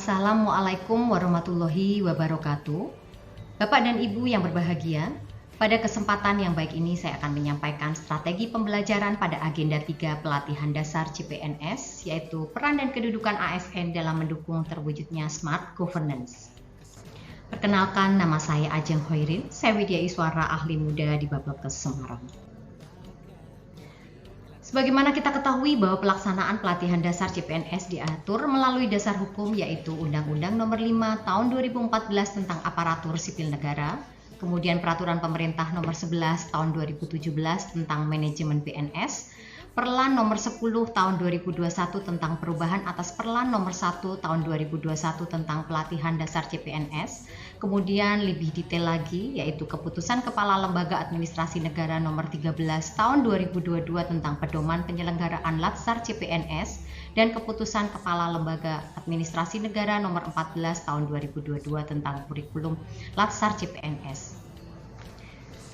Assalamualaikum warahmatullahi wabarakatuh. Bapak dan Ibu yang berbahagia, pada kesempatan yang baik ini saya akan menyampaikan strategi pembelajaran pada agenda 3 pelatihan dasar CPNS, yaitu peran dan kedudukan ASN dalam mendukung terwujudnya Smart Governance. Perkenalkan, nama saya Ajeng Hoirin, saya Widya Iswara, ahli muda di Bablokkes Semarang. Sebagaimana kita ketahui bahwa pelaksanaan pelatihan dasar CPNS diatur melalui dasar hukum, yaitu Undang-Undang Nomor 5 Tahun 2014 tentang Aparatur Sipil Negara, kemudian Peraturan Pemerintah Nomor 11 Tahun 2017 tentang Manajemen PNS, Perlan Nomor 10 Tahun 2021 tentang perubahan atas Perlan Nomor 1 Tahun 2021 tentang pelatihan dasar CPNS, kemudian lebih detail lagi yaitu Keputusan Kepala Lembaga Administrasi Negara Nomor 13 Tahun 2022 tentang pedoman penyelenggaraan Latsar CPNS, dan Keputusan Kepala Lembaga Administrasi Negara Nomor 14 Tahun 2022 tentang kurikulum Latsar CPNS.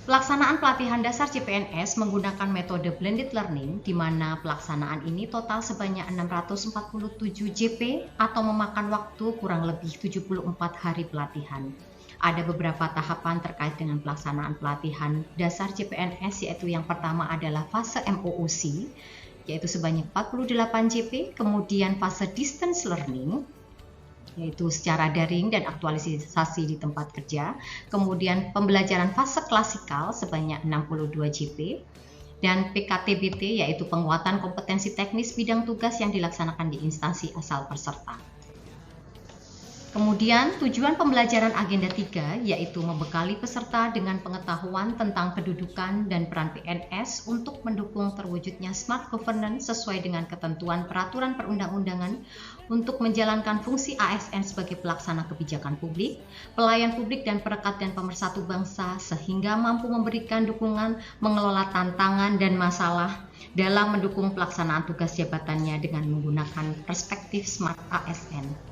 Pelaksanaan pelatihan dasar CPNS menggunakan metode blended learning, di mana pelaksanaan ini total sebanyak 647 JP atau memakan waktu kurang lebih 74 hari pelatihan. Ada beberapa tahapan terkait dengan pelaksanaan pelatihan dasar CPNS, yaitu yang pertama adalah fase MOOC, yaitu sebanyak 48 JP, kemudian fase distance learning, yaitu secara daring dan aktualisasi di tempat kerja, kemudian pembelajaran fase klasikal sebanyak 62 JP, dan PKTBT yaitu penguatan kompetensi teknis bidang tugas yang dilaksanakan di instansi asal peserta. Kemudian tujuan pembelajaran agenda 3 yaitu membekali peserta dengan pengetahuan tentang kedudukan dan peran PNS untuk mendukung terwujudnya Smart Governance sesuai dengan ketentuan peraturan perundang-undangan untuk menjalankan fungsi ASN sebagai pelaksana kebijakan publik, pelayan publik dan perekat dan pemersatu bangsa, sehingga mampu memberikan dukungan mengelola tantangan dan masalah dalam mendukung pelaksanaan tugas jabatannya dengan menggunakan perspektif Smart ASN.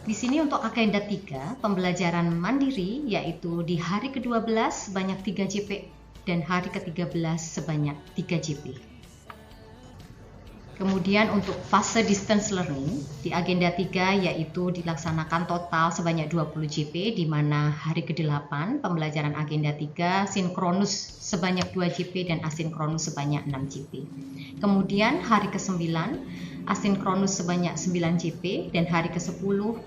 Di sini untuk agenda 3, pembelajaran mandiri yaitu di hari ke-12 sebanyak 3 JP dan hari ke-13 sebanyak 3 JP. Kemudian untuk fase distance learning di agenda 3 yaitu dilaksanakan total sebanyak 20 JP, di mana hari ke-8 pembelajaran agenda 3 sinkronus sebanyak 2 JP dan asinkronus sebanyak 6 JP. Kemudian hari ke-9 asinkronus sebanyak 9 JP dan hari ke-10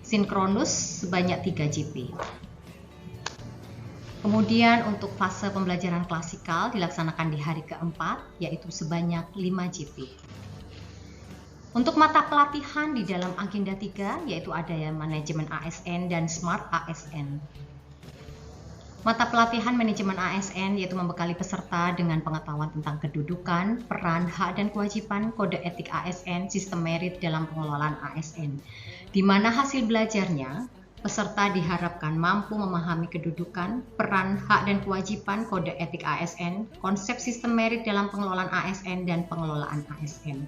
sinkronus sebanyak 3 JP. Kemudian untuk fase pembelajaran klasikal dilaksanakan di hari ke-4 yaitu sebanyak 5 JP. Untuk mata pelatihan di dalam agenda 3 yaitu ada Manajemen ASN dan Smart ASN. Mata pelatihan manajemen ASN yaitu membekali peserta dengan pengetahuan tentang kedudukan, peran, hak dan kewajiban, kode etik ASN, sistem merit dalam pengelolaan ASN, di mana hasil belajarnya peserta diharapkan mampu memahami kedudukan, peran, hak dan kewajiban, kode etik ASN, konsep sistem merit dalam pengelolaan ASN dan pengelolaan ASN.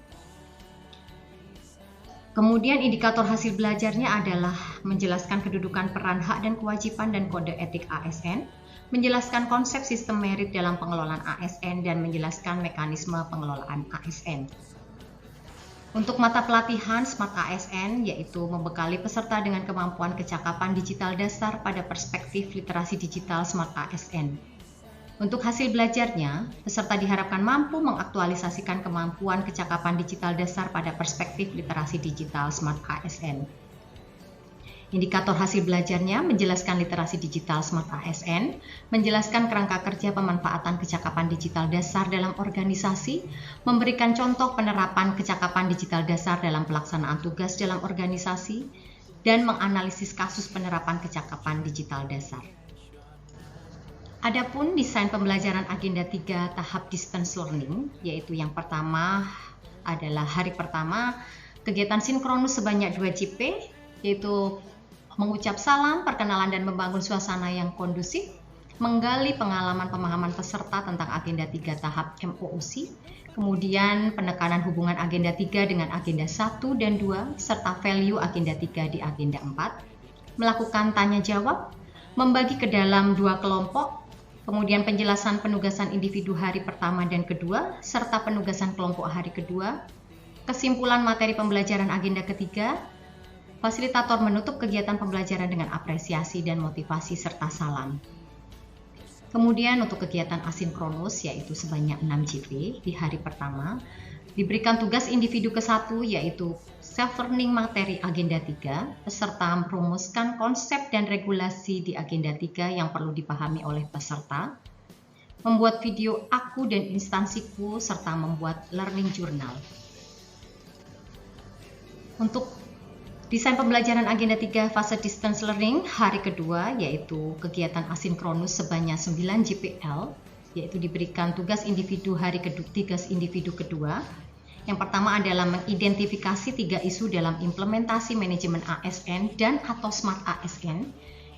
Kemudian indikator hasil belajarnya adalah menjelaskan kedudukan, peran, hak dan kewajiban dan kode etik ASN, menjelaskan konsep sistem merit dalam pengelolaan ASN, dan menjelaskan mekanisme pengelolaan ASN. Untuk mata pelatihan Smart ASN yaitu membekali peserta dengan kemampuan kecakapan digital dasar pada perspektif literasi digital Smart ASN. Untuk hasil belajarnya, peserta diharapkan mampu mengaktualisasikan kemampuan kecakapan digital dasar pada perspektif literasi digital Smart ASN. Indikator hasil belajarnya menjelaskan literasi digital Smart ASN, menjelaskan kerangka kerja pemanfaatan kecakapan digital dasar dalam organisasi, memberikan contoh penerapan kecakapan digital dasar dalam pelaksanaan tugas dalam organisasi, dan menganalisis kasus penerapan kecakapan digital dasar. Adapun desain pembelajaran agenda 3 tahap distance learning, yaitu yang pertama adalah hari pertama kegiatan sinkronus sebanyak 2 JP, yaitu mengucap salam, perkenalan dan membangun suasana yang kondusif, menggali pengalaman pemahaman peserta tentang agenda 3 tahap MOOC, kemudian penekanan hubungan agenda 3 dengan agenda 1 dan 2, serta value agenda 3 di agenda 4, melakukan tanya jawab, membagi ke dalam 2 kelompok, kemudian penjelasan penugasan individu hari pertama dan kedua, serta penugasan kelompok hari kedua, kesimpulan materi pembelajaran agenda ketiga, Fasilitator menutup kegiatan pembelajaran dengan apresiasi dan motivasi serta salam. Kemudian untuk kegiatan asinkronus yaitu sebanyak 6 JP di hari pertama, diberikan tugas individu ke-1 yaitu self-learning materi agenda 3, peserta merumuskan konsep dan regulasi di agenda 3 yang perlu dipahami oleh peserta, membuat video aku dan instansiku, serta membuat learning journal. Untuk desain pembelajaran agenda 3 fase distance learning hari kedua yaitu kegiatan asinkronus sebanyak 9 JPL, yaitu diberikan tugas individu kedua. Yang pertama adalah mengidentifikasi 3 isu dalam implementasi manajemen ASN dan atau Smart ASN,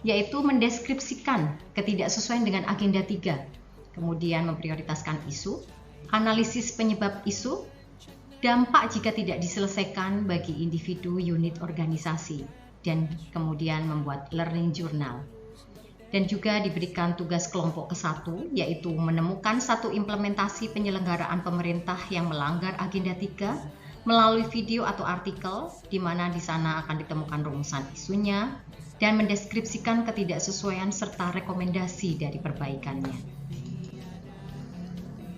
yaitu mendeskripsikan ketidaksesuaian dengan agenda 3, kemudian memprioritaskan isu, analisis penyebab isu, dampak jika tidak diselesaikan bagi individu, unit, organisasi, dan kemudian membuat learning journal. Dan juga diberikan tugas kelompok ke-1 yaitu menemukan satu implementasi penyelenggaraan pemerintah yang melanggar agenda 3 melalui video atau artikel di mana di sana akan ditemukan rumusan isunya dan mendeskripsikan ketidaksesuaian serta rekomendasi dari perbaikannya.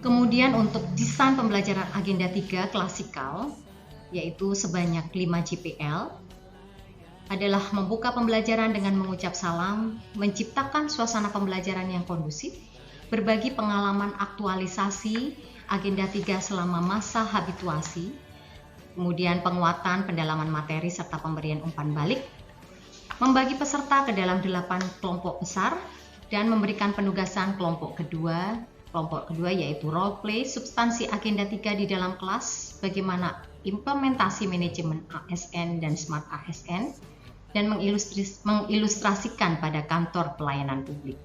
Kemudian untuk desain pembelajaran agenda 3 klasikal yaitu sebanyak 5 JPL adalah membuka pembelajaran dengan mengucap salam, menciptakan suasana pembelajaran yang kondusif, berbagi pengalaman aktualisasi agenda 3 selama masa habituasi, kemudian penguatan pendalaman materi serta pemberian umpan balik, membagi peserta ke dalam 8 kelompok besar, dan memberikan penugasan kelompok kedua yaitu role play substansi agenda 3 di dalam kelas, bagaimana implementasi manajemen ASN dan Smart ASN, dan mengilustrasikan pada kantor pelayanan publik.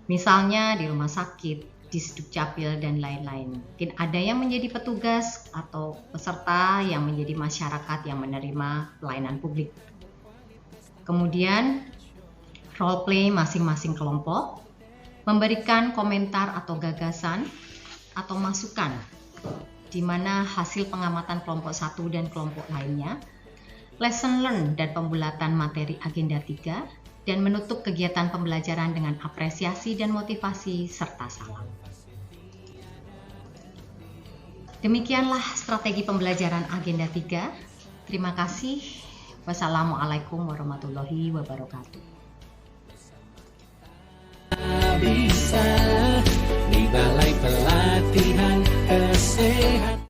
Misalnya di rumah sakit, di Dukcapil, dan lain-lain. Mungkin ada yang menjadi petugas atau peserta yang menjadi masyarakat yang menerima pelayanan publik. Kemudian role play masing-masing kelompok, memberikan komentar atau gagasan atau masukan di mana hasil pengamatan kelompok 1 dan kelompok lainnya, lesson learn dan pembulatan materi agenda 3, dan menutup kegiatan pembelajaran dengan apresiasi dan motivasi serta salam. Demikianlah strategi pembelajaran agenda 3. Terima kasih. Wassalamualaikum warahmatullahi wabarakatuh. Bisa di balai